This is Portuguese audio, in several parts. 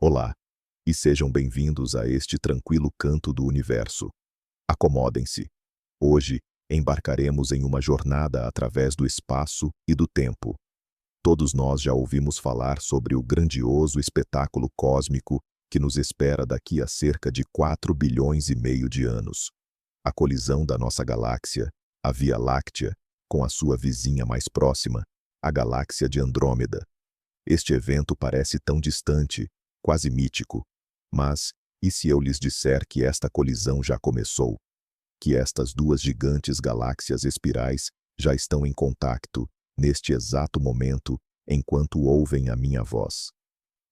Olá, e sejam bem-vindos a este tranquilo canto do universo. Acomodem-se. Hoje, embarcaremos em uma jornada através do espaço e do tempo. Todos nós já ouvimos falar sobre o grandioso espetáculo cósmico que nos espera daqui a cerca de 4,5 bilhões de anos. A colisão da nossa galáxia, a Via Láctea, com a sua vizinha mais próxima, a galáxia de Andrômeda. Este evento parece tão distante, quase mítico. Mas, e se eu lhes disser que esta colisão já começou? Que estas duas gigantes galáxias espirais já estão em contacto, neste exato momento, enquanto ouvem a minha voz.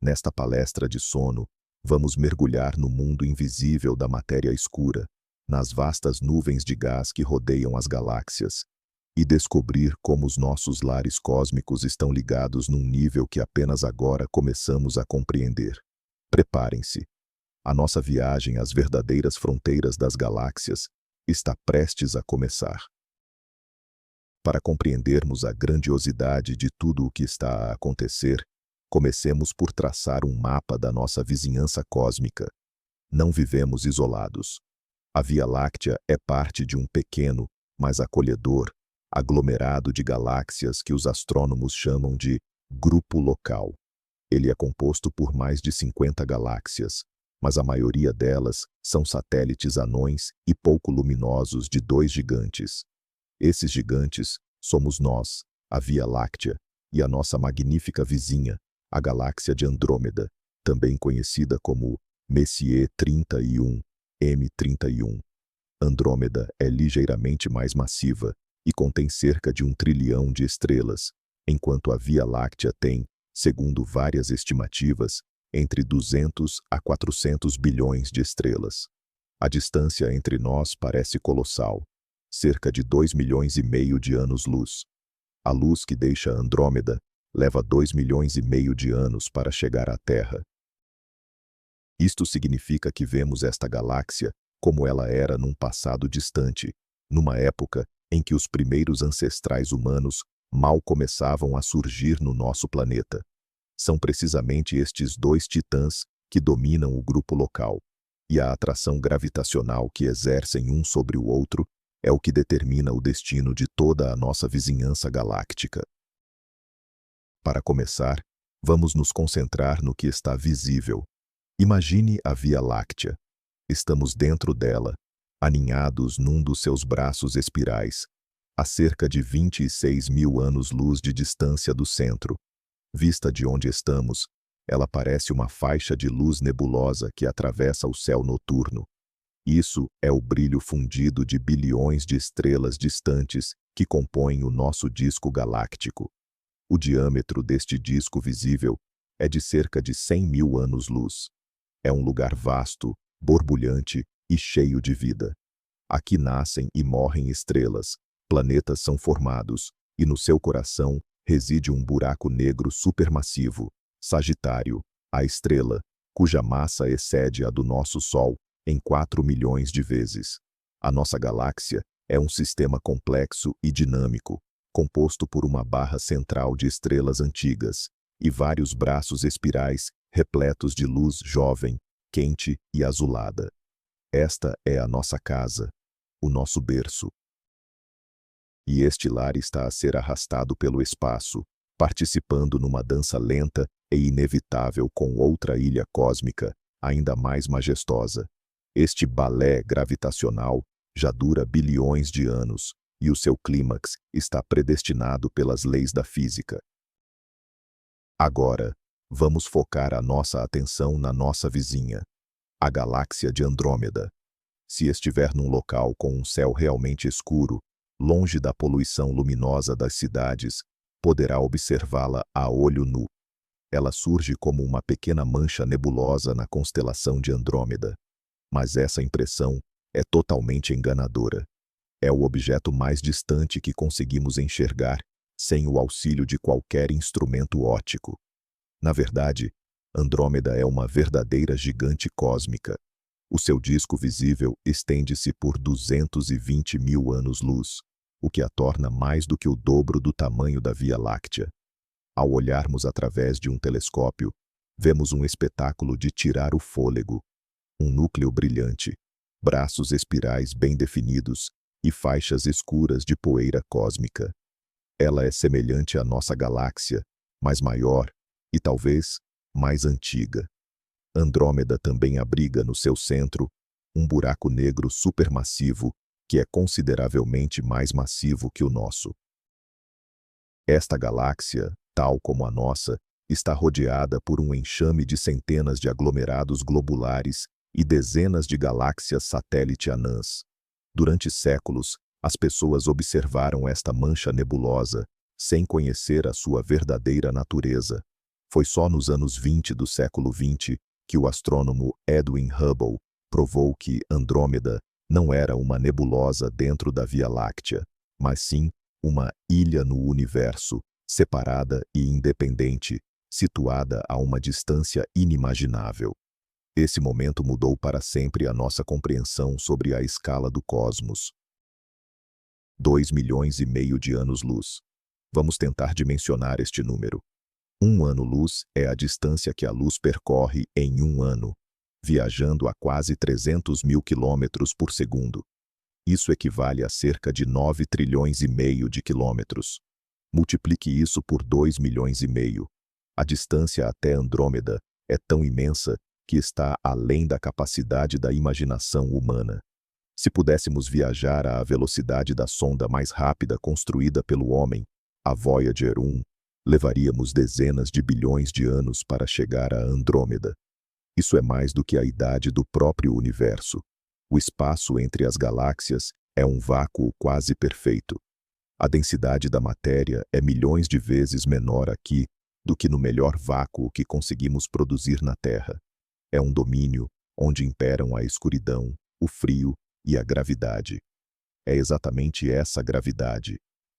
Nesta palestra de sono, vamos mergulhar no mundo invisível da matéria escura, nas vastas nuvens de gás que rodeiam as galáxias, e descobrir como os nossos lares cósmicos estão ligados num nível que apenas agora começamos a compreender. Preparem-se. A nossa viagem às verdadeiras fronteiras das galáxias está prestes a começar. Para compreendermos a grandiosidade de tudo o que está a acontecer, comecemos por traçar um mapa da nossa vizinhança cósmica. Não vivemos isolados. A Via Láctea é parte de um pequeno, mas acolhedor, aglomerado de galáxias que os astrônomos chamam de grupo local. Ele é composto por mais de 50 galáxias, mas a maioria delas são satélites anões e pouco luminosos de dois gigantes. Esses gigantes somos nós, a Via Láctea, e a nossa magnífica vizinha, a galáxia de Andrômeda, também conhecida como Messier 31, M31. Andrômeda é ligeiramente mais massiva e contém cerca de 1 trilhão de estrelas, enquanto a Via Láctea tem, segundo várias estimativas, entre 200 a 400 bilhões de estrelas. A distância entre nós parece colossal, cerca de 2,5 milhões de anos-luz. A luz que deixa Andrômeda leva 2,5 milhões de anos para chegar à Terra. Isto significa que vemos esta galáxia como ela era num passado distante, numa época em que os primeiros ancestrais humanos mal começavam a surgir no nosso planeta. São precisamente estes dois titãs que dominam o grupo local, e a atração gravitacional que exercem um sobre o outro é o que determina o destino de toda a nossa vizinhança galáctica. Para começar, vamos nos concentrar no que está visível. Imagine a Via Láctea. Estamos dentro dela, aninhados num dos seus braços espirais, a cerca de 26 mil anos-luz de distância do centro. Vista de onde estamos, ela parece uma faixa de luz nebulosa que atravessa o céu noturno. Isso é o brilho fundido de bilhões de estrelas distantes que compõem o nosso disco galáctico. O diâmetro deste disco visível é de cerca de 100 mil anos-luz. É um lugar vasto, borbulhante e cheio de vida. Aqui nascem e morrem estrelas, planetas são formados, e no seu coração reside um buraco negro supermassivo, Sagitário, a estrela, cuja massa excede a do nosso Sol em 4 milhões de vezes. A nossa galáxia é um sistema complexo e dinâmico, composto por uma barra central de estrelas antigas e vários braços espirais repletos de luz jovem, quente e azulada. Esta é a nossa casa, o nosso berço. E este lar está a ser arrastado pelo espaço, participando numa dança lenta e inevitável com outra ilha cósmica, ainda mais majestosa. Este balé gravitacional já dura bilhões de anos, e o seu clímax está predestinado pelas leis da física. Agora, vamos focar a nossa atenção na nossa vizinha, a galáxia de Andrômeda. Se estiver num local com um céu realmente escuro, longe da poluição luminosa das cidades, poderá observá-la a olho nu. Ela surge como uma pequena mancha nebulosa na constelação de Andrômeda. Mas essa impressão é totalmente enganadora. É o objeto mais distante que conseguimos enxergar, sem o auxílio de qualquer instrumento óptico. Na verdade, Andrômeda é uma verdadeira gigante cósmica. O seu disco visível estende-se por 220 mil anos-luz, o que a torna mais do que o dobro do tamanho da Via Láctea. Ao olharmos através de um telescópio, vemos um espetáculo de tirar o fôlego. Um núcleo brilhante, braços espirais bem definidos e faixas escuras de poeira cósmica. Ela é semelhante à nossa galáxia, mas maior e talvez mais antiga. Andrômeda também abriga no seu centro um buraco negro supermassivo que é consideravelmente mais massivo que o nosso. Esta galáxia, tal como a nossa, está rodeada por um enxame de centenas de aglomerados globulares e dezenas de galáxias satélite anãs. Durante séculos, as pessoas observaram esta mancha nebulosa, sem conhecer a sua verdadeira natureza. Foi só nos anos 20 do século XX que o astrônomo Edwin Hubble provou que Andrômeda não era uma nebulosa dentro da Via Láctea, mas sim uma ilha no universo, separada e independente, situada a uma distância inimaginável. Esse momento mudou para sempre a nossa compreensão sobre a escala do cosmos. 2,5 milhões de anos-luz. Vamos tentar dimensionar este número. 1 ano-luz é a distância que a luz percorre em um ano, viajando a quase 300 mil quilômetros por segundo. Isso equivale a cerca de 9 trilhões e meio de quilômetros. Multiplique isso por 2,5 milhões. A distância até Andrômeda é tão imensa que está além da capacidade da imaginação humana. Se pudéssemos viajar à velocidade da sonda mais rápida construída pelo homem, a Voyager 1, levaríamos dezenas de bilhões de anos para chegar a Andrômeda. Isso é mais do que a idade do próprio universo. O espaço entre as galáxias é um vácuo quase perfeito. A densidade da matéria é milhões de vezes menor aqui do que no melhor vácuo que conseguimos produzir na Terra. É um domínio onde imperam a escuridão, o frio e a gravidade. É exatamente essa gravidade,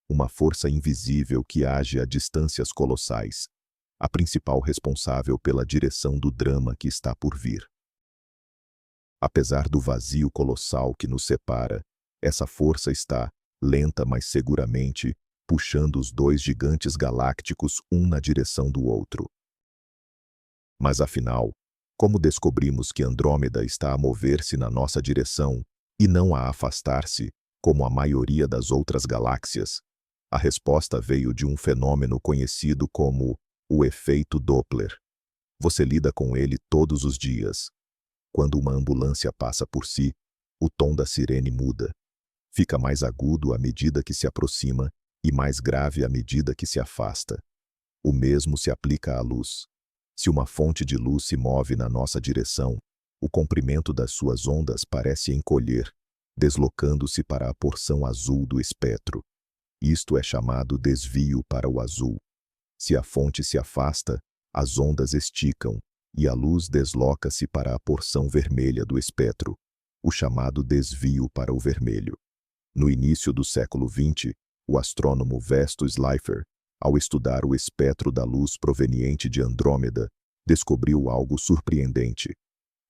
uma força invisível que age a distâncias colossais, a principal responsável pela direção do drama que está por vir. Apesar do vazio colossal que nos separa, essa força está, lenta mas seguramente, puxando os dois gigantes galácticos um na direção do outro. Mas afinal, como descobrimos que Andrômeda está a mover-se na nossa direção e não a afastar-se, como a maioria das outras galáxias? A resposta veio de um fenômeno conhecido como o efeito Doppler. Você lida com ele todos os dias. Quando uma ambulância passa por si, o tom da sirene muda. Fica mais agudo à medida que se aproxima e mais grave à medida que se afasta. O mesmo se aplica à luz. Se uma fonte de luz se move na nossa direção, o comprimento das suas ondas parece encolher, deslocando-se para a porção azul do espectro. Isto é chamado desvio para o azul. Se a fonte se afasta, as ondas esticam e a luz desloca-se para a porção vermelha do espectro, o chamado desvio para o vermelho. No início do século XX, o astrônomo Vesto Slipher, ao estudar o espectro da luz proveniente de Andrômeda, descobriu algo surpreendente.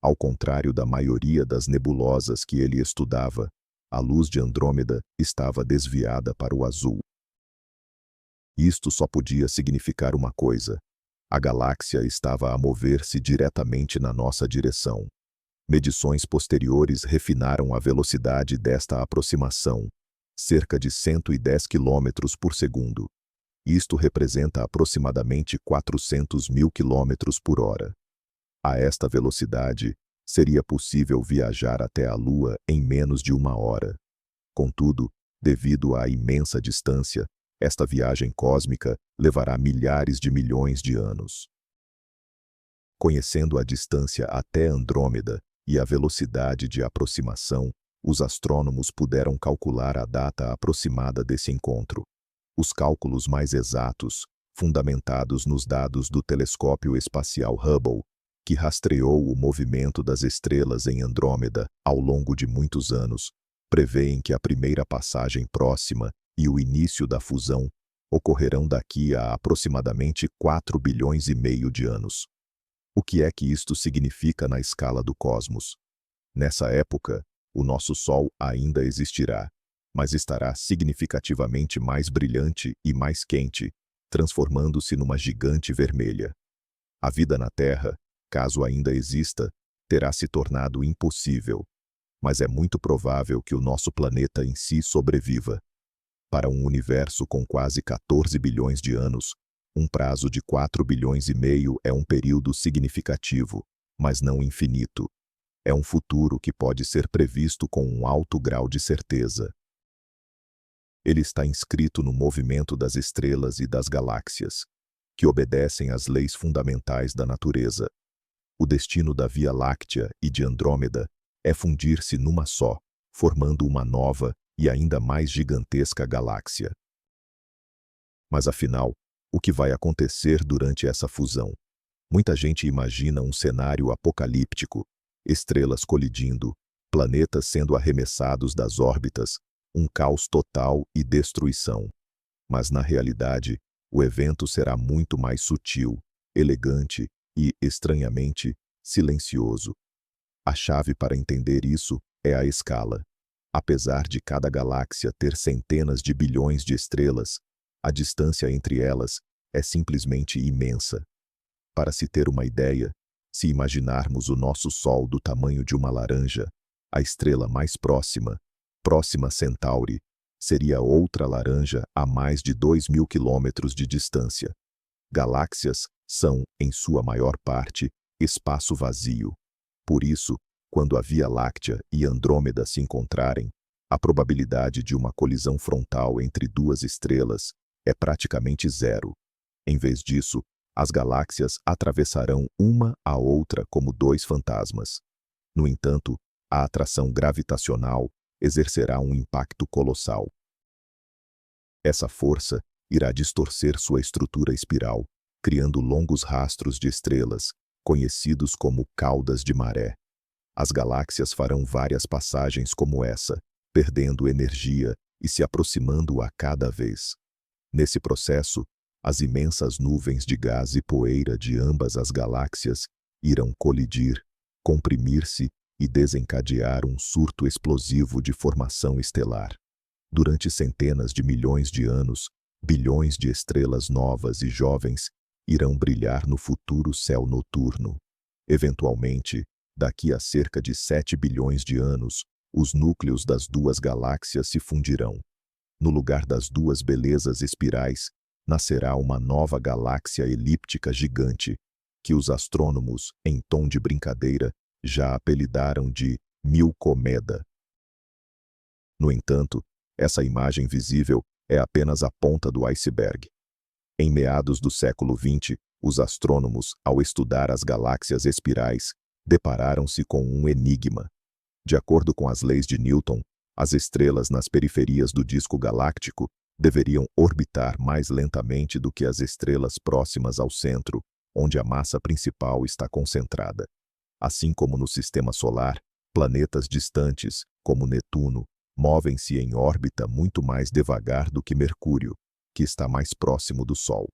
Ao contrário da maioria das nebulosas que ele estudava, a luz de Andrômeda estava desviada para o azul. Isto só podia significar uma coisa: a galáxia estava a mover-se diretamente na nossa direção. Medições posteriores refinaram a velocidade desta aproximação, cerca de 110 km por segundo. Isto representa aproximadamente 400 mil km por hora. A esta velocidade, seria possível viajar até a Lua em menos de uma hora. Contudo, devido à imensa distância, esta viagem cósmica levará milhares de milhões de anos. Conhecendo a distância até Andrômeda e a velocidade de aproximação, os astrônomos puderam calcular a data aproximada desse encontro. Os cálculos mais exatos, fundamentados nos dados do telescópio espacial Hubble, que rastreou o movimento das estrelas em Andrômeda ao longo de muitos anos, prevêem que a primeira passagem próxima e o início da fusão ocorrerão daqui a aproximadamente 4,5 bilhões de anos. O que é que isto significa na escala do cosmos? Nessa época, o nosso Sol ainda existirá, mas estará significativamente mais brilhante e mais quente, transformando-se numa gigante vermelha. A vida na Terra, caso ainda exista, terá se tornado impossível. Mas é muito provável que o nosso planeta em si sobreviva. Para um universo com quase 14 bilhões de anos, um prazo de 4 bilhões e meio é um período significativo, mas não infinito. É um futuro que pode ser previsto com um alto grau de certeza. Ele está inscrito no movimento das estrelas e das galáxias, que obedecem às leis fundamentais da natureza. O destino da Via Láctea e de Andrômeda é fundir-se numa só, formando uma nova e ainda mais gigantesca galáxia. Mas afinal, o que vai acontecer durante essa fusão? Muita gente imagina um cenário apocalíptico, estrelas colidindo, planetas sendo arremessados das órbitas, um caos total e destruição. Mas na realidade, o evento será muito mais sutil, elegante e, estranhamente, silencioso. A chave para entender isso é a escala. Apesar de cada galáxia ter centenas de bilhões de estrelas, a distância entre elas é simplesmente imensa. Para se ter uma ideia, se imaginarmos o nosso Sol do tamanho de uma laranja, a estrela mais próxima, Próxima Centauri, seria outra laranja a mais de 2.000 quilômetros de distância. Galáxias são, em sua maior parte, espaço vazio. Por isso, quando a Via Láctea e Andrômeda se encontrarem, a probabilidade de uma colisão frontal entre duas estrelas é praticamente zero. Em vez disso, as galáxias atravessarão uma a outra como dois fantasmas. No entanto, a atração gravitacional exercerá um impacto colossal. Essa força irá distorcer sua estrutura espiral, criando longos rastros de estrelas, conhecidos como caudas de maré. As galáxias farão várias passagens como essa, perdendo energia e se aproximando a cada vez. Nesse processo, as imensas nuvens de gás e poeira de ambas as galáxias irão colidir, comprimir-se e desencadear um surto explosivo de formação estelar. Durante centenas de milhões de anos, bilhões de estrelas novas e jovens irão brilhar no futuro céu noturno. Eventualmente, daqui a cerca de 7 bilhões de anos, os núcleos das duas galáxias se fundirão. No lugar das duas belezas espirais, nascerá uma nova galáxia elíptica gigante, que os astrônomos, em tom de brincadeira, já apelidaram de Milcomeda. No entanto, essa imagem visível é apenas a ponta do iceberg. Em meados do século XX, os astrônomos, ao estudar as galáxias espirais, depararam-se com um enigma. De acordo com as leis de Newton, as estrelas nas periferias do disco galáctico deveriam orbitar mais lentamente do que as estrelas próximas ao centro, onde a massa principal está concentrada. Assim como no sistema solar, planetas distantes, como Netuno, movem-se em órbita muito mais devagar do que Mercúrio, que está mais próximo do Sol.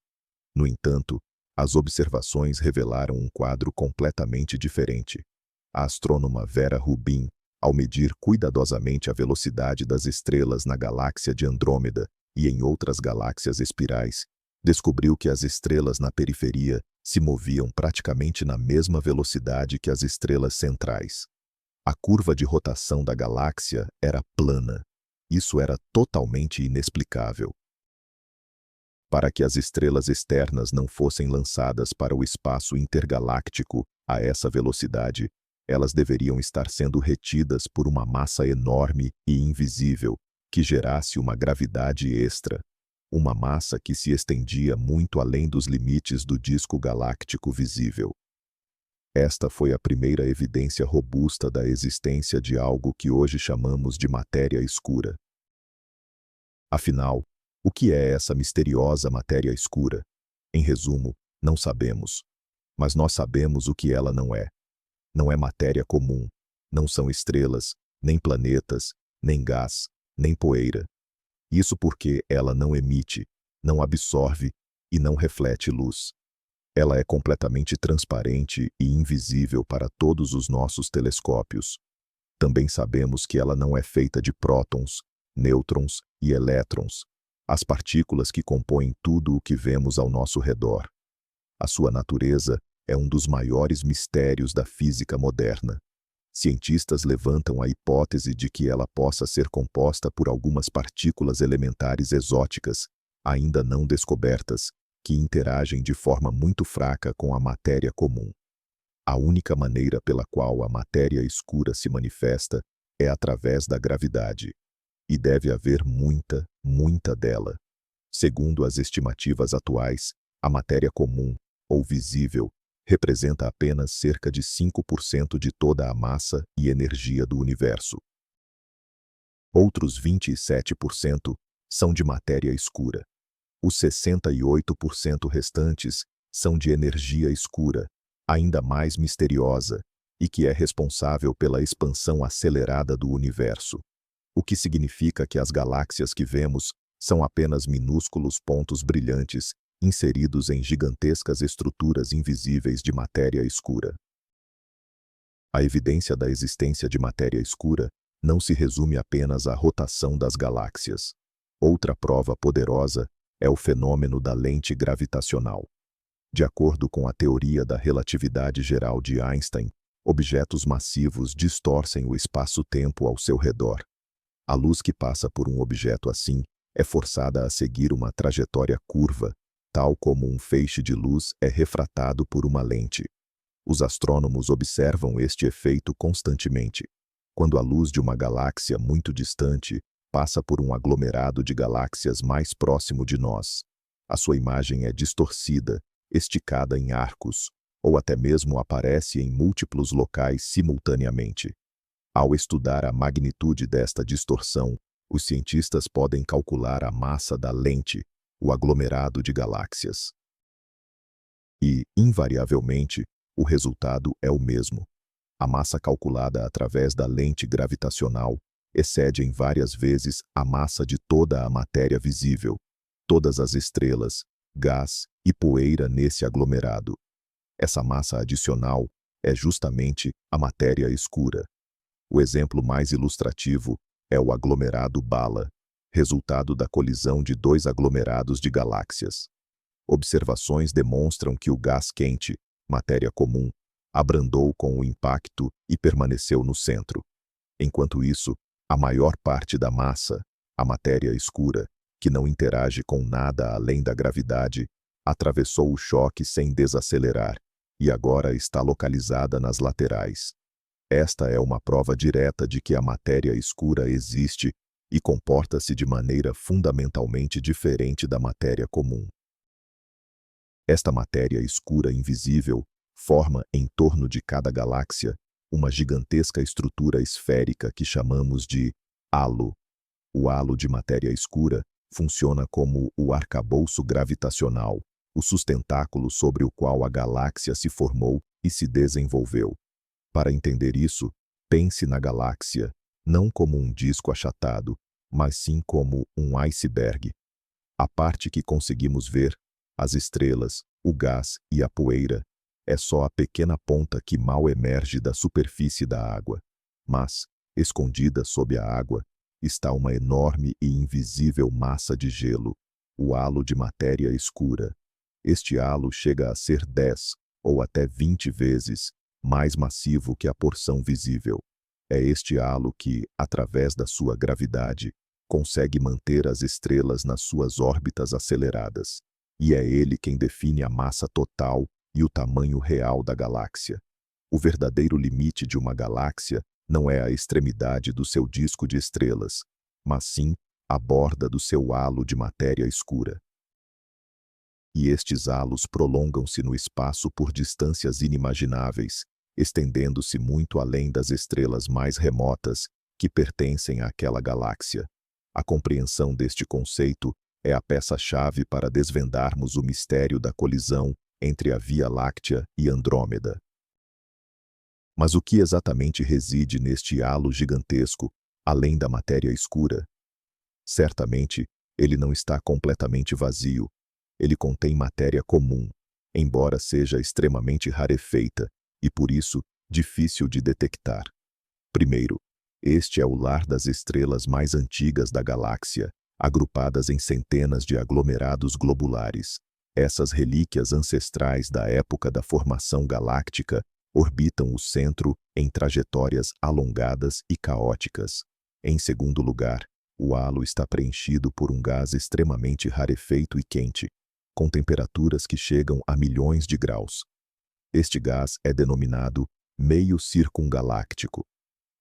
No entanto, as observações revelaram um quadro completamente diferente. A astrônoma Vera Rubin, ao medir cuidadosamente a velocidade das estrelas na galáxia de Andrômeda e em outras galáxias espirais, descobriu que as estrelas na periferia se moviam praticamente na mesma velocidade que as estrelas centrais. A curva de rotação da galáxia era plana. Isso era totalmente inexplicável. Para que as estrelas externas não fossem lançadas para o espaço intergaláctico a essa velocidade, elas deveriam estar sendo retidas por uma massa enorme e invisível, que gerasse uma gravidade extra. Uma massa que se estendia muito além dos limites do disco galáctico visível. Esta foi a primeira evidência robusta da existência de algo que hoje chamamos de matéria escura. Afinal, o que é essa misteriosa matéria escura? Em resumo, não sabemos. Mas nós sabemos o que ela não é. Não é matéria comum, não são estrelas, nem planetas, nem gás, nem poeira. Isso porque ela não emite, não absorve e não reflete luz. Ela é completamente transparente e invisível para todos os nossos telescópios. Também sabemos que ela não é feita de prótons, nêutrons e elétrons, as partículas que compõem tudo o que vemos ao nosso redor. A sua natureza é um dos maiores mistérios da física moderna. Cientistas levantam a hipótese de que ela possa ser composta por algumas partículas elementares exóticas, ainda não descobertas, que interagem de forma muito fraca com a matéria comum. A única maneira pela qual a matéria escura se manifesta é através da gravidade. E deve haver muita, muita dela. Segundo as estimativas atuais, a matéria comum, ou visível, representa apenas cerca de 5% de toda a massa e energia do universo. Outros 27% são de matéria escura. Os 68% restantes são de energia escura, ainda mais misteriosa, e que é responsável pela expansão acelerada do universo. O que significa que as galáxias que vemos são apenas minúsculos pontos brilhantes inseridos em gigantescas estruturas invisíveis de matéria escura. A evidência da existência de matéria escura não se resume apenas à rotação das galáxias. Outra prova poderosa é o fenômeno da lente gravitacional. De acordo com a teoria da relatividade geral de Einstein, objetos massivos distorcem o espaço-tempo ao seu redor. A luz que passa por um objeto assim é forçada a seguir uma trajetória curva, tal como um feixe de luz é refratado por uma lente. Os astrônomos observam este efeito constantemente. Quando a luz de uma galáxia muito distante passa por um aglomerado de galáxias mais próximo de nós, a sua imagem é distorcida, esticada em arcos, ou até mesmo aparece em múltiplos locais simultaneamente. Ao estudar a magnitude desta distorção, os cientistas podem calcular a massa da lente, o aglomerado de galáxias. E, invariavelmente, o resultado é o mesmo. A massa calculada através da lente gravitacional excede em várias vezes a massa de toda a matéria visível, todas as estrelas, gás e poeira nesse aglomerado. Essa massa adicional é justamente a matéria escura. O exemplo mais ilustrativo é o aglomerado Bala, resultado da colisão de dois aglomerados de galáxias. Observações demonstram que o gás quente, matéria comum, abrandou com o impacto e permaneceu no centro. Enquanto isso, a maior parte da massa, a matéria escura, que não interage com nada além da gravidade, atravessou o choque sem desacelerar e agora está localizada nas laterais. Esta é uma prova direta de que a matéria escura existe e comporta-se de maneira fundamentalmente diferente da matéria comum. Esta matéria escura invisível forma, em torno de cada galáxia, uma gigantesca estrutura esférica que chamamos de halo. O halo de matéria escura funciona como o arcabouço gravitacional, o sustentáculo sobre o qual a galáxia se formou e se desenvolveu. Para entender isso, pense na galáxia, não como um disco achatado, mas sim como um iceberg. A parte que conseguimos ver, as estrelas, o gás e a poeira, é só a pequena ponta que mal emerge da superfície da água. Mas, escondida sob a água, está uma enorme e invisível massa de gelo, o halo de matéria escura. Este halo chega a ser 10 ou até 20 vezes mais massivo que a porção visível. É este halo que, através da sua gravidade, consegue manter as estrelas nas suas órbitas aceleradas. E é ele quem define a massa total e o tamanho real da galáxia. O verdadeiro limite de uma galáxia não é a extremidade do seu disco de estrelas, mas sim a borda do seu halo de matéria escura. E estes halos prolongam-se no espaço por distâncias inimagináveis, estendendo-se muito além das estrelas mais remotas que pertencem àquela galáxia. A compreensão deste conceito é a peça-chave para desvendarmos o mistério da colisão entre a Via Láctea e Andrômeda. Mas o que exatamente reside neste halo gigantesco, além da matéria escura? Certamente, ele não está completamente vazio. Ele contém matéria comum, embora seja extremamente rarefeita e, por isso, difícil de detectar. Primeiro, este é o lar das estrelas mais antigas da galáxia, agrupadas em centenas de aglomerados globulares. Essas relíquias ancestrais da época da formação galáctica orbitam o centro em trajetórias alongadas e caóticas. Em segundo lugar, o halo está preenchido por um gás extremamente rarefeito e quente, com temperaturas que chegam a milhões de graus. Este gás é denominado meio circungaláctico.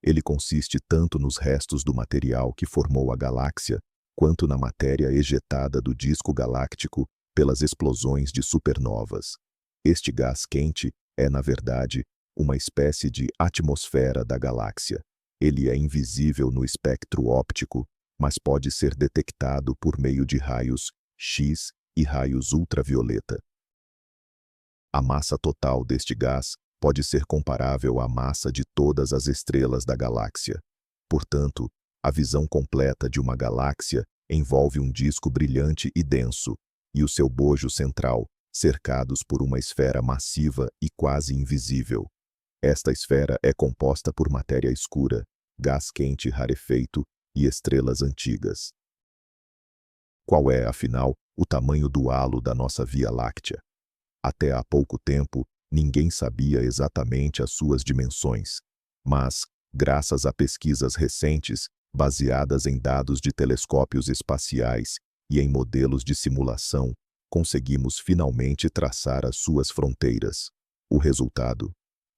Ele consiste tanto nos restos do material que formou a galáxia, quanto na matéria ejetada do disco galáctico pelas explosões de supernovas. Este gás quente é, na verdade, uma espécie de atmosfera da galáxia. Ele é invisível no espectro óptico, mas pode ser detectado por meio de raios X e raios ultravioleta. A massa total deste gás pode ser comparável à massa de todas as estrelas da galáxia. Portanto, a visão completa de uma galáxia envolve um disco brilhante e denso, e o seu bojo central, cercados por uma esfera massiva e quase invisível. Esta esfera é composta por matéria escura, gás quente rarefeito e estrelas antigas. Qual é, afinal, o tamanho do halo da nossa Via Láctea? Até há pouco tempo, ninguém sabia exatamente as suas dimensões, mas, graças a pesquisas recentes, baseadas em dados de telescópios espaciais e em modelos de simulação, conseguimos finalmente traçar as suas fronteiras. O resultado?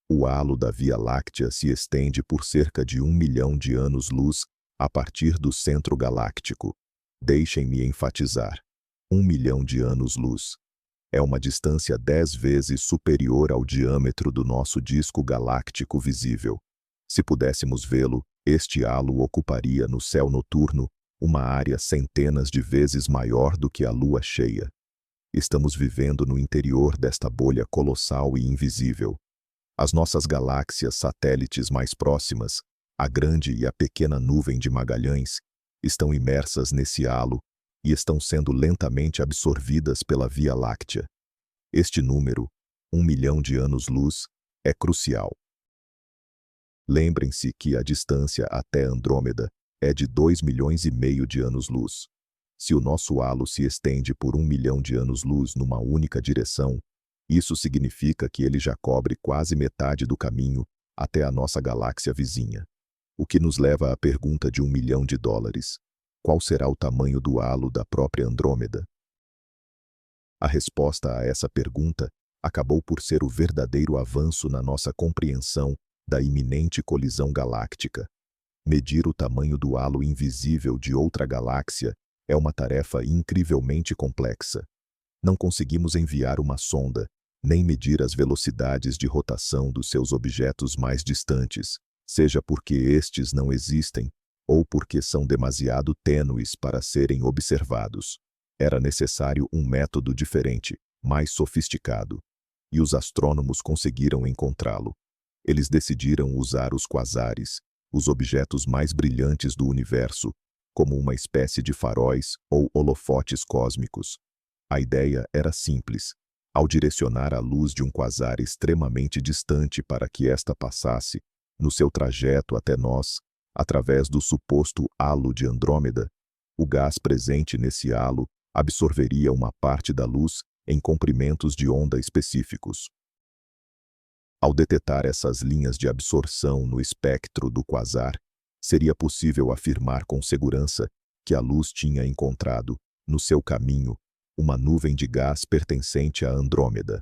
O halo da Via Láctea se estende por cerca de 1 milhão de anos-luz a partir do centro galáctico. Deixem-me enfatizar: 1 milhão de anos-luz. É uma distância 10 vezes superior ao diâmetro do nosso disco galáctico visível. Se pudéssemos vê-lo, este halo ocuparia no céu noturno uma área centenas de vezes maior do que a lua cheia. Estamos vivendo no interior desta bolha colossal e invisível. As nossas galáxias satélites mais próximas, a grande e a pequena nuvem de Magalhães, estão imersas nesse halo e estão sendo lentamente absorvidas pela Via Láctea. Este número, 1 milhão de anos-luz, é crucial. Lembrem-se que a distância até Andrômeda é de 2,5 milhões de anos-luz. Se o nosso halo se estende por 1 milhão de anos-luz numa única direção, isso significa que ele já cobre quase metade do caminho até a nossa galáxia vizinha. O que nos leva à pergunta de $1 milhão. Qual será o tamanho do halo da própria Andrômeda? A resposta a essa pergunta acabou por ser o verdadeiro avanço na nossa compreensão da iminente colisão galáctica. Medir o tamanho do halo invisível de outra galáxia é uma tarefa incrivelmente complexa. Não conseguimos enviar uma sonda, nem medir as velocidades de rotação dos seus objetos mais distantes, seja porque estes não existem, ou porque são demasiado tênues para serem observados. Era necessário um método diferente, mais sofisticado. E os astrônomos conseguiram encontrá-lo. Eles decidiram usar os quasares, os objetos mais brilhantes do universo, como uma espécie de faróis ou holofotes cósmicos. A ideia era simples. Ao direcionar a luz de um quasar extremamente distante para que esta passasse, no seu trajeto até nós, através do suposto halo de Andrômeda, o gás presente nesse halo absorveria uma parte da luz em comprimentos de onda específicos. Ao detectar essas linhas de absorção no espectro do quasar, seria possível afirmar com segurança que a luz tinha encontrado, no seu caminho, uma nuvem de gás pertencente a Andrômeda.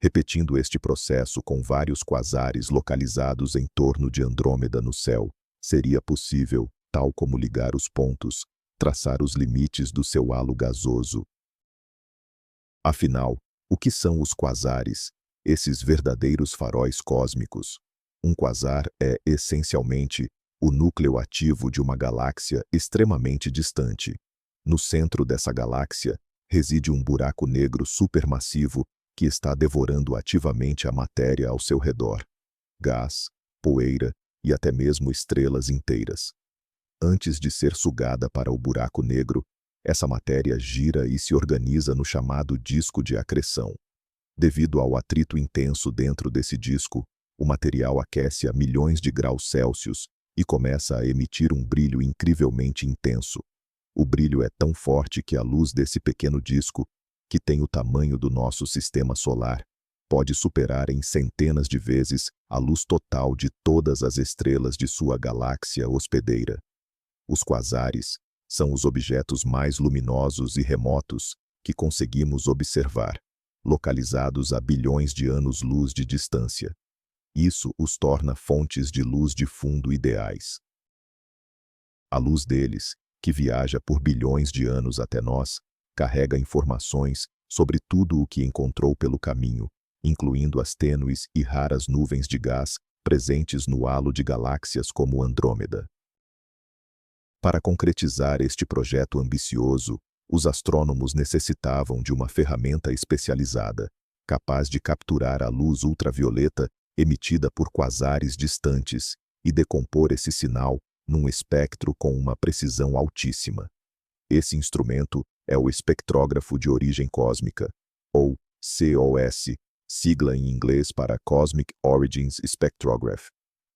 Repetindo este processo com vários quasares localizados em torno de Andrômeda no céu, seria possível, tal como ligar os pontos, traçar os limites do seu halo gasoso. Afinal, o que são os quasares, esses verdadeiros faróis cósmicos? Um quasar é, essencialmente, o núcleo ativo de uma galáxia extremamente distante. No centro dessa galáxia, reside um buraco negro supermassivo que está devorando ativamente a matéria ao seu redor. Gás, poeira e até mesmo estrelas inteiras. Antes de ser sugada para o buraco negro, essa matéria gira e se organiza no chamado disco de acreção. Devido ao atrito intenso dentro desse disco, o material aquece a milhões de graus Celsius e começa a emitir um brilho incrivelmente intenso. O brilho é tão forte que a luz desse pequeno disco, que tem o tamanho do nosso sistema solar, pode superar em centenas de vezes a luz total de todas as estrelas de sua galáxia hospedeira. Os quasares são os objetos mais luminosos e remotos que conseguimos observar, localizados a bilhões de anos-luz de distância. Isso os torna fontes de luz de fundo ideais. A luz deles, que viaja por bilhões de anos até nós, carrega informações sobre tudo o que encontrou pelo caminho, incluindo as tênues e raras nuvens de gás presentes no halo de galáxias como Andrômeda. Para concretizar este projeto ambicioso, os astrônomos necessitavam de uma ferramenta especializada, capaz de capturar a luz ultravioleta emitida por quasares distantes e decompor esse sinal num espectro com uma precisão altíssima. Esse instrumento é o espectrógrafo de origem cósmica, ou COS, sigla em inglês para Cosmic Origins Spectrograph.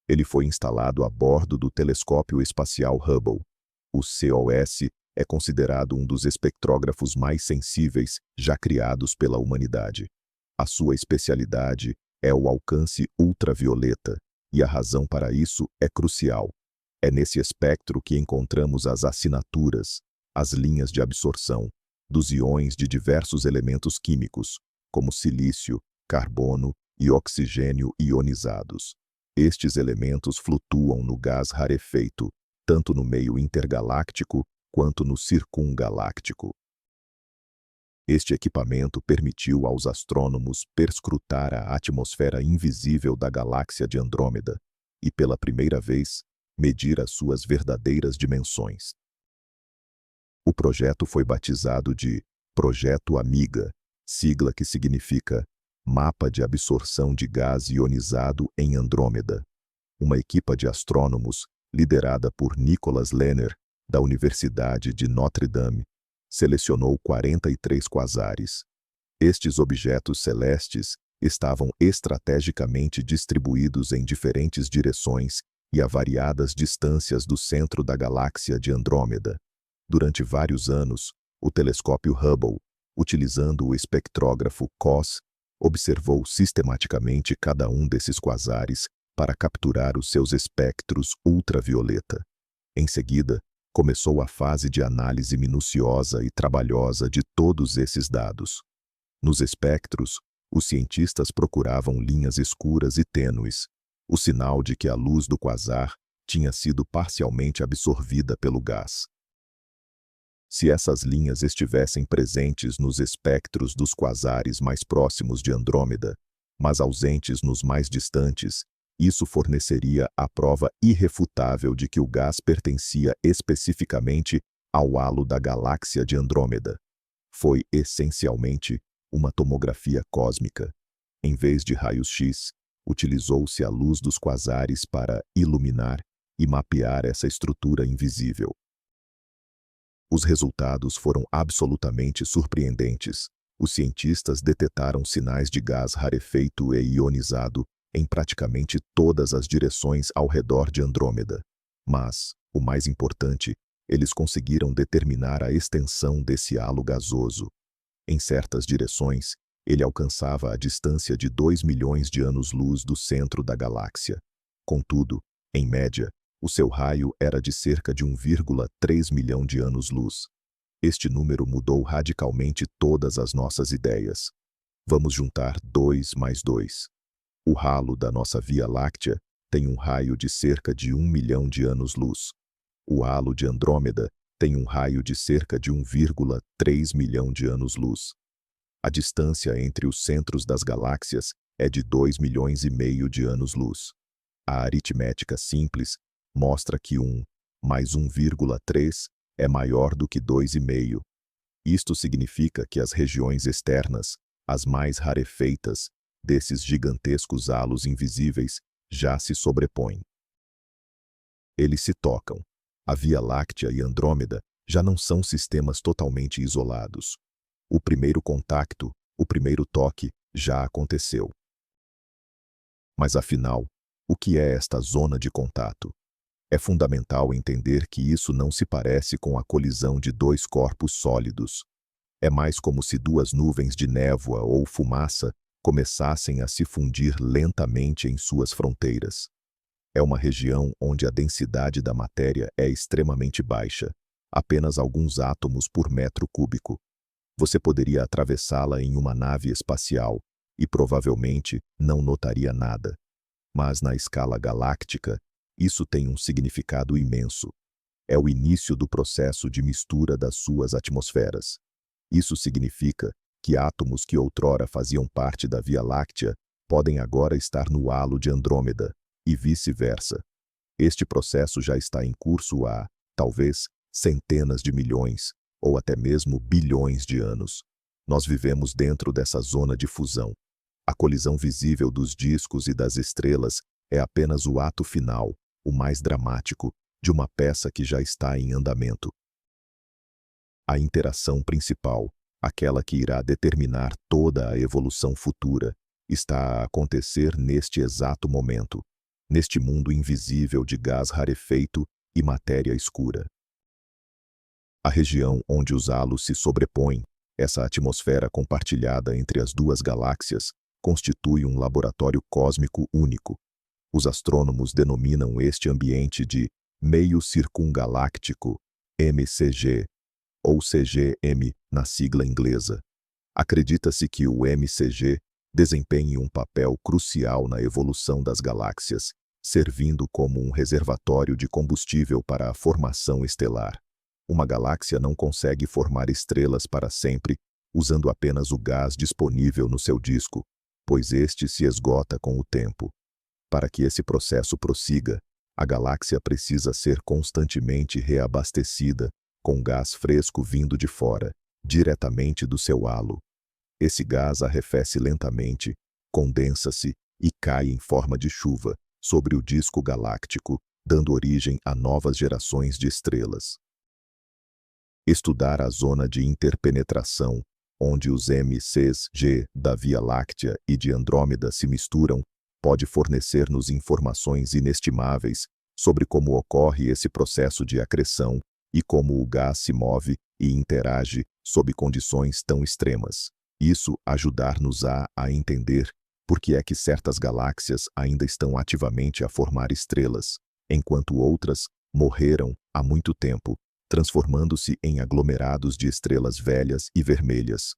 Ele foi instalado a bordo do telescópio espacial Hubble. O COS é considerado um dos espectrógrafos mais sensíveis já criados pela humanidade. A sua especialidade é o alcance ultravioleta, e a razão para isso é crucial. É nesse espectro que encontramos as assinaturas, as linhas de absorção, dos íons de diversos elementos químicos, como silício, carbono e oxigênio ionizados. Estes elementos flutuam no gás rarefeito, tanto no meio intergaláctico quanto no circungaláctico. Este equipamento permitiu aos astrônomos perscrutar a atmosfera invisível da galáxia de Andrômeda e, pela primeira vez, medir as suas verdadeiras dimensões. O projeto foi batizado de Projeto Amiga, sigla que significa Mapa de Absorção de Gás Ionizado em Andrômeda. Uma equipa de astrônomos, liderada por Nicholas Lehner, da Universidade de Notre Dame, selecionou 43 quasares. Estes objetos celestes estavam estrategicamente distribuídos em diferentes direções e a variadas distâncias do centro da galáxia de Andrômeda. Durante vários anos, o telescópio Hubble, utilizando o espectrógrafo COS, observou sistematicamente cada um desses quasares para capturar os seus espectros ultravioleta. Em seguida, começou a fase de análise minuciosa e trabalhosa de todos esses dados. Nos espectros, os cientistas procuravam linhas escuras e tênues, o sinal de que a luz do quasar tinha sido parcialmente absorvida pelo gás. Se essas linhas estivessem presentes nos espectros dos quasares mais próximos de Andrômeda, mas ausentes nos mais distantes, isso forneceria a prova irrefutável de que o gás pertencia especificamente ao halo da galáxia de Andrômeda. Foi essencialmente uma tomografia cósmica. Em vez de raios-x, utilizou-se a luz dos quasares para iluminar e mapear essa estrutura invisível. Os resultados foram absolutamente surpreendentes. Os cientistas detectaram sinais de gás rarefeito e ionizado em praticamente todas as direções ao redor de Andrômeda. Mas, o mais importante, eles conseguiram determinar a extensão desse halo gasoso. Em certas direções, ele alcançava a distância de 2 milhões de anos-luz do centro da galáxia. Contudo, em média, o seu raio era de cerca de 1,3 milhão de anos-luz. Este número mudou radicalmente todas as nossas ideias. Vamos juntar 2 mais 2. O halo da nossa Via Láctea tem um raio de cerca de 1 milhão de anos-luz. O halo de Andrômeda tem um raio de cerca de 1,3 milhão de anos-luz. A distância entre os centros das galáxias é de 2 milhões e meio de anos-luz. A aritmética simples mostra que 1 mais 1,3 é maior do que 2,5. Isto significa que as regiões externas, as mais rarefeitas, desses gigantescos halos invisíveis, já se sobrepõem. Eles se tocam. A Via Láctea e Andrômeda já não são sistemas totalmente isolados. O primeiro contacto, o primeiro toque, já aconteceu. Mas afinal, o que é esta zona de contato? É fundamental entender que isso não se parece com a colisão de dois corpos sólidos. É mais como se duas nuvens de névoa ou fumaça começassem a se fundir lentamente em suas fronteiras. É uma região onde a densidade da matéria é extremamente baixa, apenas alguns átomos por metro cúbico. Você poderia atravessá-la em uma nave espacial e provavelmente não notaria nada. Mas na escala galáctica, isso tem um significado imenso. É o início do processo de mistura das suas atmosferas. Isso significa que átomos que outrora faziam parte da Via Láctea podem agora estar no halo de Andrômeda, e vice-versa. Este processo já está em curso há, talvez, centenas de milhões, ou até mesmo bilhões de anos. Nós vivemos dentro dessa zona de fusão. A colisão visível dos discos e das estrelas é apenas o ato final, o mais dramático, de uma peça que já está em andamento. A interação principal, aquela que irá determinar toda a evolução futura, está a acontecer neste exato momento, neste mundo invisível de gás rarefeito e matéria escura. A região onde os halos se sobrepõem, essa atmosfera compartilhada entre as duas galáxias, constitui um laboratório cósmico único. Os astrônomos denominam este ambiente de meio circungaláctico, MCG, ou CGM na sigla inglesa. Acredita-se que o MCG desempenhe um papel crucial na evolução das galáxias, servindo como um reservatório de combustível para a formação estelar. Uma galáxia não consegue formar estrelas para sempre, usando apenas o gás disponível no seu disco, pois este se esgota com o tempo. Para que esse processo prossiga, a galáxia precisa ser constantemente reabastecida com gás fresco vindo de fora, diretamente do seu halo. Esse gás arrefece lentamente, condensa-se e cai em forma de chuva sobre o disco galáctico, dando origem a novas gerações de estrelas. Estudar a zona de interpenetração, onde os MCG da Via Láctea e de Andrômeda se misturam, pode fornecer-nos informações inestimáveis sobre como ocorre esse processo de acreção e como o gás se move e interage sob condições tão extremas. Isso ajudar-nos-á a entender por que é que certas galáxias ainda estão ativamente a formar estrelas, enquanto outras morreram há muito tempo, transformando-se em aglomerados de estrelas velhas e vermelhas.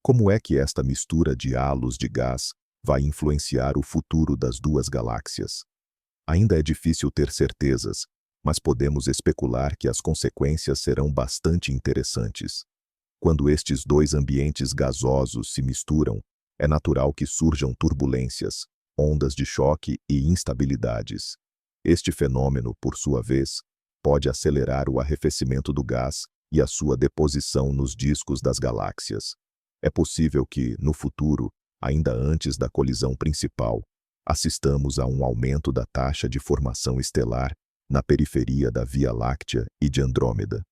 Como é que esta mistura de halos de gás vai influenciar o futuro das duas galáxias? Ainda é difícil ter certezas, mas podemos especular que as consequências serão bastante interessantes. Quando estes dois ambientes gasosos se misturam, é natural que surjam turbulências, ondas de choque e instabilidades. Este fenômeno, por sua vez, pode acelerar o arrefecimento do gás e a sua deposição nos discos das galáxias. É possível que, no futuro, ainda antes da colisão principal, assistamos a um aumento da taxa de formação estelar na periferia da Via Láctea e de Andrômeda.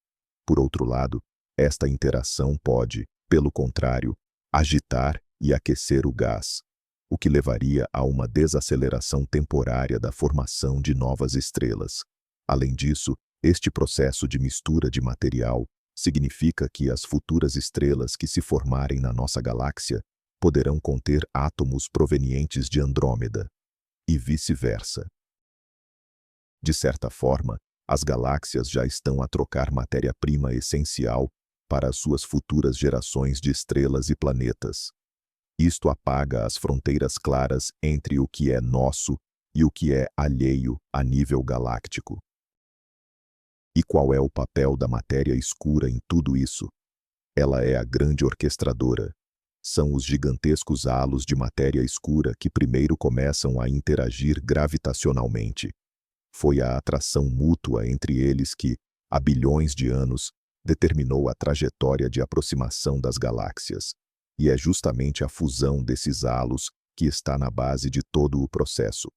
Por outro lado, esta interação pode, pelo contrário, agitar e aquecer o gás, o que levaria a uma desaceleração temporária da formação de novas estrelas. Além disso, este processo de mistura de material significa que as futuras estrelas que se formarem na nossa galáxia poderão conter átomos provenientes de Andrômeda, e vice-versa. De certa forma, as galáxias já estão a trocar matéria-prima essencial para as suas futuras gerações de estrelas e planetas. Isto apaga as fronteiras claras entre o que é nosso e o que é alheio a nível galáctico. E qual é o papel da matéria escura em tudo isso? Ela é a grande orquestradora. São os gigantescos halos de matéria escura que primeiro começam a interagir gravitacionalmente. Foi a atração mútua entre eles que, há bilhões de anos, determinou a trajetória de aproximação das galáxias. E é justamente a fusão desses halos que está na base de todo o processo.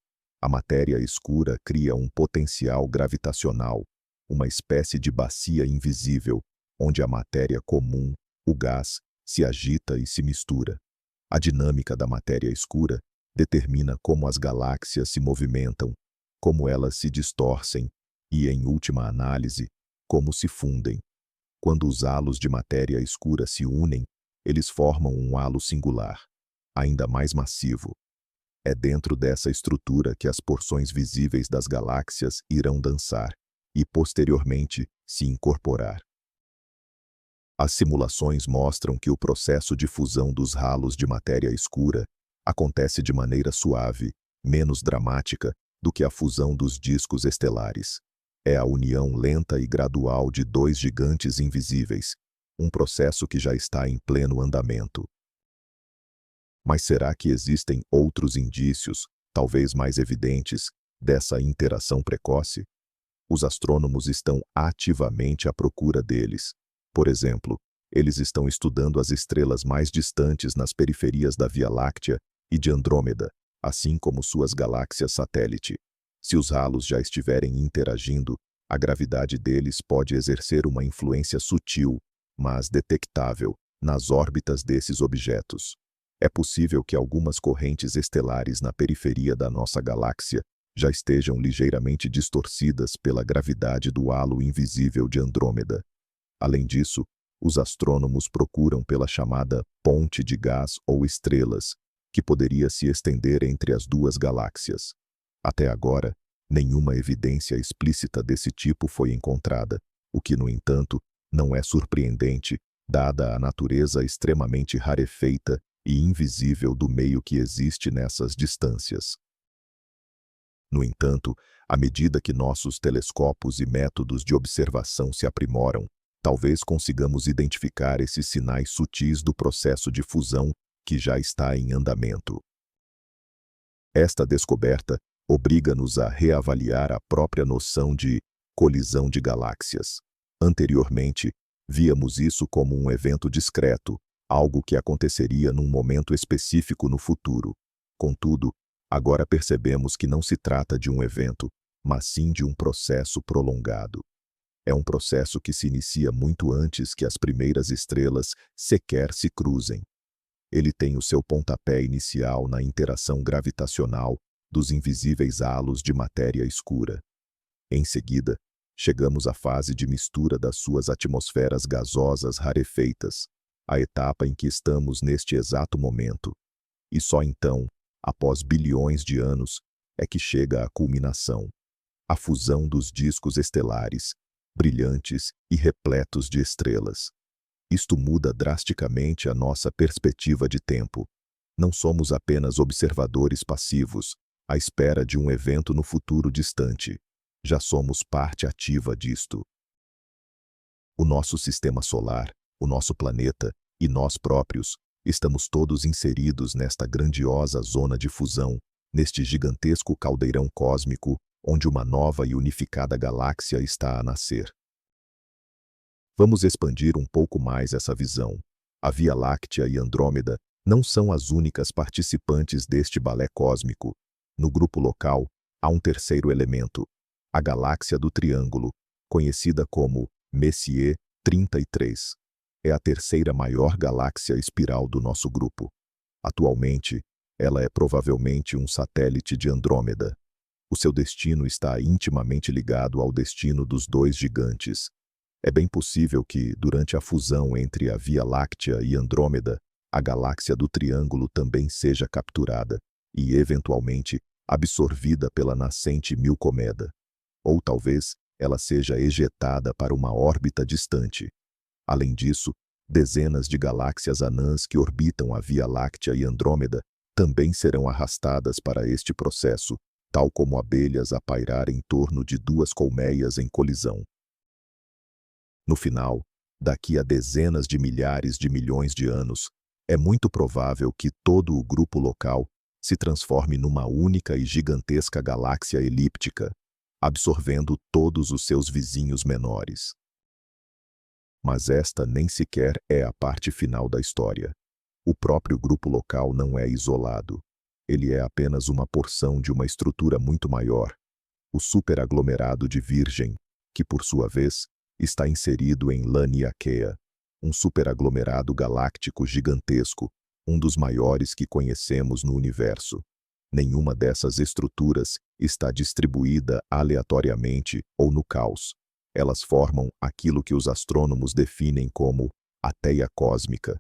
A matéria escura cria um potencial gravitacional, uma espécie de bacia invisível, onde a matéria comum, o gás, se agita e se mistura. A dinâmica da matéria escura determina como as galáxias se movimentam, como elas se distorcem e, em última análise, como se fundem. Quando os halos de matéria escura se unem, eles formam um halo singular, ainda mais massivo. É dentro dessa estrutura que as porções visíveis das galáxias irão dançar e, posteriormente, se incorporar. As simulações mostram que o processo de fusão dos halos de matéria escura acontece de maneira suave, menos dramática do que a fusão dos discos estelares. É a união lenta e gradual de dois gigantes invisíveis, um processo que já está em pleno andamento. Mas será que existem outros indícios, talvez mais evidentes, dessa interação precoce? Os astrônomos estão ativamente à procura deles. Por exemplo, eles estão estudando as estrelas mais distantes nas periferias da Via Láctea e de Andrômeda, assim como suas galáxias satélite. Se os halos já estiverem interagindo, a gravidade deles pode exercer uma influência sutil, mas detectável, nas órbitas desses objetos. É possível que algumas correntes estelares na periferia da nossa galáxia já estejam ligeiramente distorcidas pela gravidade do halo invisível de Andrômeda. Além disso, os astrônomos procuram pela chamada ponte de gás ou estrelas, que poderia se estender entre as duas galáxias. Até agora, nenhuma evidência explícita desse tipo foi encontrada, o que, no entanto, não é surpreendente, dada a natureza extremamente rarefeita e invisível do meio que existe nessas distâncias. No entanto, à medida que nossos telescópios e métodos de observação se aprimoram, talvez consigamos identificar esses sinais sutis do processo de fusão que já está em andamento. Esta descoberta obriga-nos a reavaliar a própria noção de colisão de galáxias. Anteriormente, víamos isso como um evento discreto, algo que aconteceria num momento específico no futuro. Contudo, agora percebemos que não se trata de um evento, mas sim de um processo prolongado. É um processo que se inicia muito antes que as primeiras estrelas sequer se cruzem. Ele tem o seu pontapé inicial na interação gravitacional dos invisíveis halos de matéria escura. Em seguida, chegamos à fase de mistura das suas atmosferas gasosas rarefeitas, a etapa em que estamos neste exato momento. E só então, após bilhões de anos, é que chega a culminação. A fusão dos discos estelares, brilhantes e repletos de estrelas. Isto muda drasticamente a nossa perspectiva de tempo. Não somos apenas observadores passivos, à espera de um evento no futuro distante. Já somos parte ativa disto. O nosso sistema solar, o nosso planeta e nós próprios, estamos todos inseridos nesta grandiosa zona de fusão, neste gigantesco caldeirão cósmico, onde uma nova e unificada galáxia está a nascer. Vamos expandir um pouco mais essa visão. A Via Láctea e Andrômeda não são as únicas participantes deste balé cósmico. No grupo local, há um terceiro elemento, a Galáxia do Triângulo, conhecida como Messier 33. É a terceira maior galáxia espiral do nosso grupo. Atualmente, ela é provavelmente um satélite de Andrômeda. O seu destino está intimamente ligado ao destino dos dois gigantes. É bem possível que, durante a fusão entre a Via Láctea e Andrômeda, a Galáxia do Triângulo também seja capturada e, eventualmente, absorvida pela nascente Milcomeda. Ou talvez ela seja ejetada para uma órbita distante. Além disso, dezenas de galáxias anãs que orbitam a Via Láctea e Andrômeda também serão arrastadas para este processo, tal como abelhas a pairar em torno de duas colmeias em colisão. No final, daqui a dezenas de milhares de milhões de anos, é muito provável que todo o grupo local se transforme numa única e gigantesca galáxia elíptica, absorvendo todos os seus vizinhos menores. Mas esta nem sequer é a parte final da história. O próprio grupo local não é isolado. Ele é apenas uma porção de uma estrutura muito maior, o superaglomerado de Virgem, que, por sua vez, está inserido em Laniakea, um superaglomerado galáctico gigantesco, um dos maiores que conhecemos no universo. Nenhuma dessas estruturas está distribuída aleatoriamente ou no caos. Elas formam aquilo que os astrônomos definem como a teia cósmica.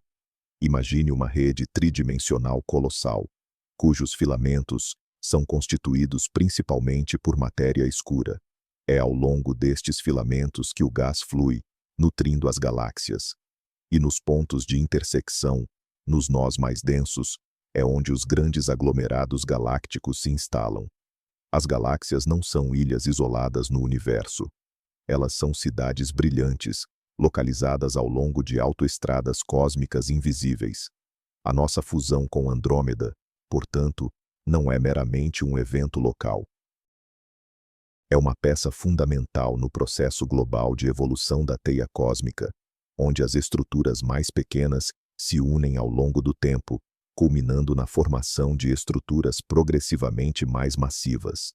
Imagine uma rede tridimensional colossal, cujos filamentos são constituídos principalmente por matéria escura. É ao longo destes filamentos que o gás flui, nutrindo as galáxias. E nos pontos de intersecção, nos nós mais densos, é onde os grandes aglomerados galácticos se instalam. As galáxias não são ilhas isoladas no universo. Elas são cidades brilhantes, localizadas ao longo de autoestradas cósmicas invisíveis. A nossa fusão com Andrômeda, portanto, não é meramente um evento local. É uma peça fundamental no processo global de evolução da teia cósmica, onde as estruturas mais pequenas se unem ao longo do tempo, culminando na formação de estruturas progressivamente mais massivas.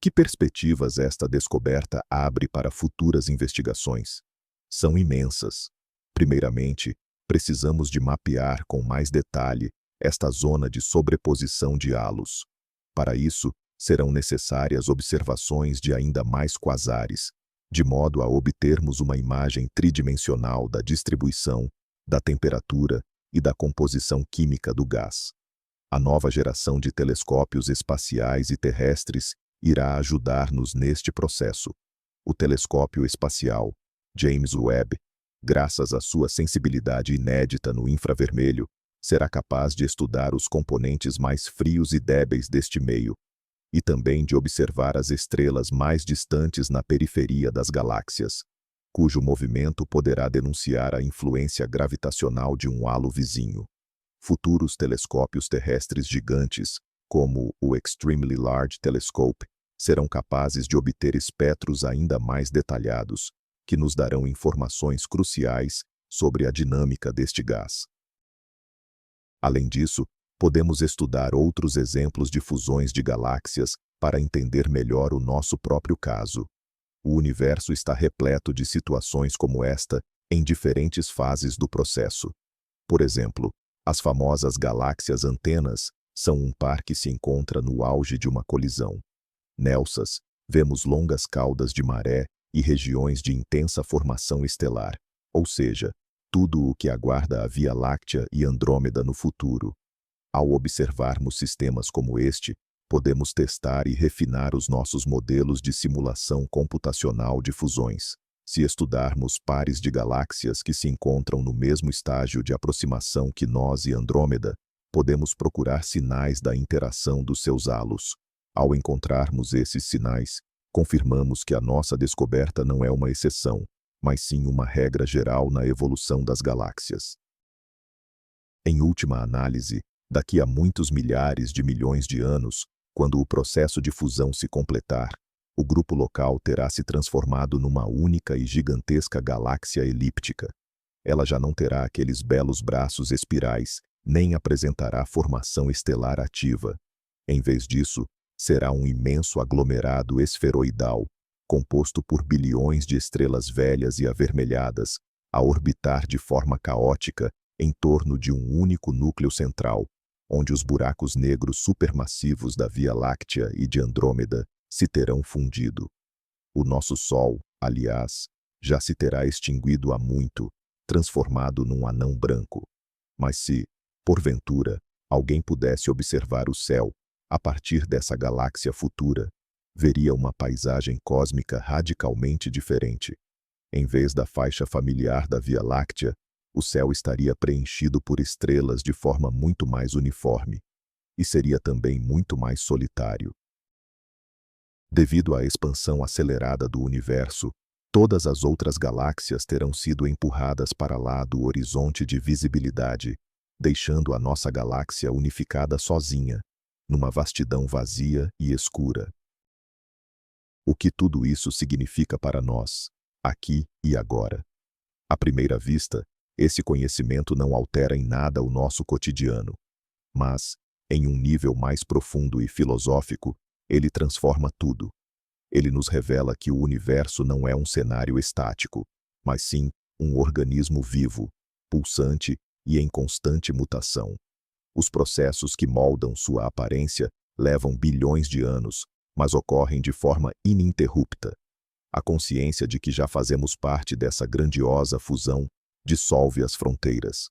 Que perspectivas esta descoberta abre para futuras investigações? São imensas. Primeiramente, precisamos de mapear com mais detalhe esta zona de sobreposição de halos. Para isso, serão necessárias observações de ainda mais quasares, de modo a obtermos uma imagem tridimensional da distribuição, da temperatura e da composição química do gás. A nova geração de telescópios espaciais e terrestres irá ajudar-nos neste processo. O telescópio espacial James Webb, graças à sua sensibilidade inédita no infravermelho, será capaz de estudar os componentes mais frios e débeis deste meio, e também de observar as estrelas mais distantes na periferia das galáxias, cujo movimento poderá denunciar a influência gravitacional de um halo vizinho. Futuros telescópios terrestres gigantes, como o Extremely Large Telescope, serão capazes de obter espectros ainda mais detalhados, que nos darão informações cruciais sobre a dinâmica deste gás. Além disso, podemos estudar outros exemplos de fusões de galáxias para entender melhor o nosso próprio caso. O universo está repleto de situações como esta em diferentes fases do processo. Por exemplo, as famosas galáxias antenas são um par que se encontra no auge de uma colisão. Nessas, vemos longas caudas de maré e regiões de intensa formação estelar, ou seja, tudo o que aguarda a Via Láctea e Andrômeda no futuro. Ao observarmos sistemas como este, podemos testar e refinar os nossos modelos de simulação computacional de fusões. Se estudarmos pares de galáxias que se encontram no mesmo estágio de aproximação que nós e Andrômeda, podemos procurar sinais da interação dos seus halos. Ao encontrarmos esses sinais, confirmamos que a nossa descoberta não é uma exceção, mas sim uma regra geral na evolução das galáxias. Em última análise, daqui a muitos milhares de milhões de anos, quando o processo de fusão se completar, o grupo local terá se transformado numa única e gigantesca galáxia elíptica. Ela já não terá aqueles belos braços espirais, nem apresentará formação estelar ativa. Em vez disso, será um imenso aglomerado esferoidal, composto por bilhões de estrelas velhas e avermelhadas, a orbitar de forma caótica em torno de um único núcleo central, onde os buracos negros supermassivos da Via Láctea e de Andrômeda se terão fundido. O nosso Sol, aliás, já se terá extinguido há muito, transformado num anão branco. Mas se, porventura, alguém pudesse observar o céu a partir dessa galáxia futura, veria uma paisagem cósmica radicalmente diferente. Em vez da faixa familiar da Via Láctea, o céu estaria preenchido por estrelas de forma muito mais uniforme, e seria também muito mais solitário. Devido à expansão acelerada do universo, todas as outras galáxias terão sido empurradas para lá do horizonte de visibilidade, deixando a nossa galáxia unificada sozinha, numa vastidão vazia e escura. O que tudo isso significa para nós, aqui e agora? À primeira vista, esse conhecimento não altera em nada o nosso cotidiano, mas, em um nível mais profundo e filosófico, ele transforma tudo. Ele nos revela que o universo não é um cenário estático, mas sim um organismo vivo, pulsante e em constante mutação. Os processos que moldam sua aparência levam bilhões de anos, mas ocorrem de forma ininterrupta. A consciência de que já fazemos parte dessa grandiosa fusão dissolve as fronteiras.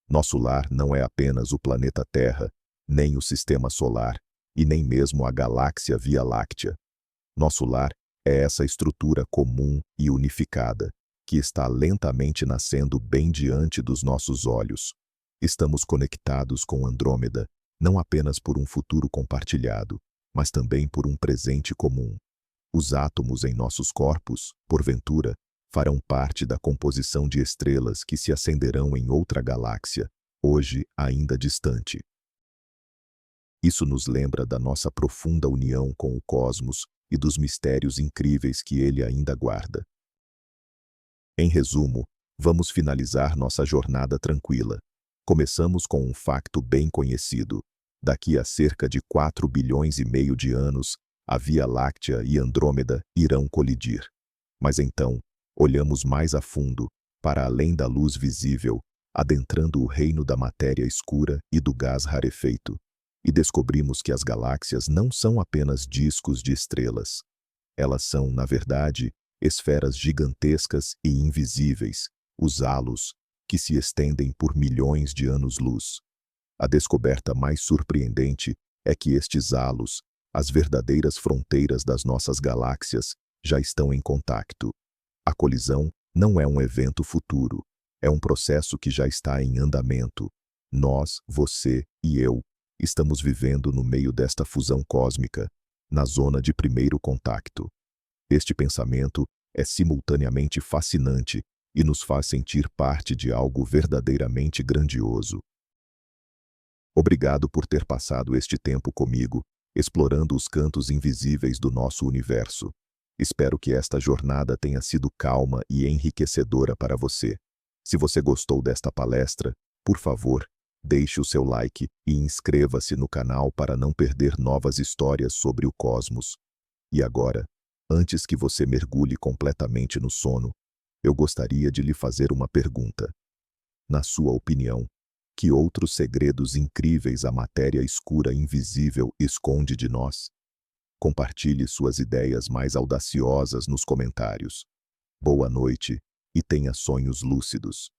Nosso lar não é apenas o planeta Terra, nem o sistema solar, e nem mesmo a galáxia Via Láctea. Nosso lar é essa estrutura comum e unificada, que está lentamente nascendo bem diante dos nossos olhos. Estamos conectados com Andrômeda, não apenas por um futuro compartilhado, mas também por um presente comum. Os átomos em nossos corpos, porventura, farão parte da composição de estrelas que se acenderão em outra galáxia, hoje ainda distante. Isso nos lembra da nossa profunda união com o cosmos e dos mistérios incríveis que ele ainda guarda. Em resumo, vamos finalizar nossa jornada tranquila. Começamos com um facto bem conhecido. Daqui a cerca de 4,5 bilhões de anos, a Via Láctea e Andrômeda irão colidir. Mas então, olhamos mais a fundo, para além da luz visível, adentrando o reino da matéria escura e do gás rarefeito, e descobrimos que as galáxias não são apenas discos de estrelas. Elas são, na verdade, esferas gigantescas e invisíveis, os halos, que se estendem por milhões de anos-luz. A descoberta mais surpreendente é que estes halos, as verdadeiras fronteiras das nossas galáxias, já estão em contacto. A colisão não é um evento futuro, é um processo que já está em andamento. Nós, você e eu, estamos vivendo no meio desta fusão cósmica, na zona de primeiro contacto. Este pensamento é simultaneamente fascinante e nos faz sentir parte de algo verdadeiramente grandioso. Obrigado por ter passado este tempo comigo, explorando os cantos invisíveis do nosso universo. Espero que esta jornada tenha sido calma e enriquecedora para você. Se você gostou desta palestra, por favor, deixe o seu like e inscreva-se no canal para não perder novas histórias sobre o cosmos. E agora, antes que você mergulhe completamente no sono, eu gostaria de lhe fazer uma pergunta. Na sua opinião, que outros segredos incríveis a matéria escura invisível esconde de nós? Compartilhe suas ideias mais audaciosas nos comentários. Boa noite e tenha sonhos lúcidos.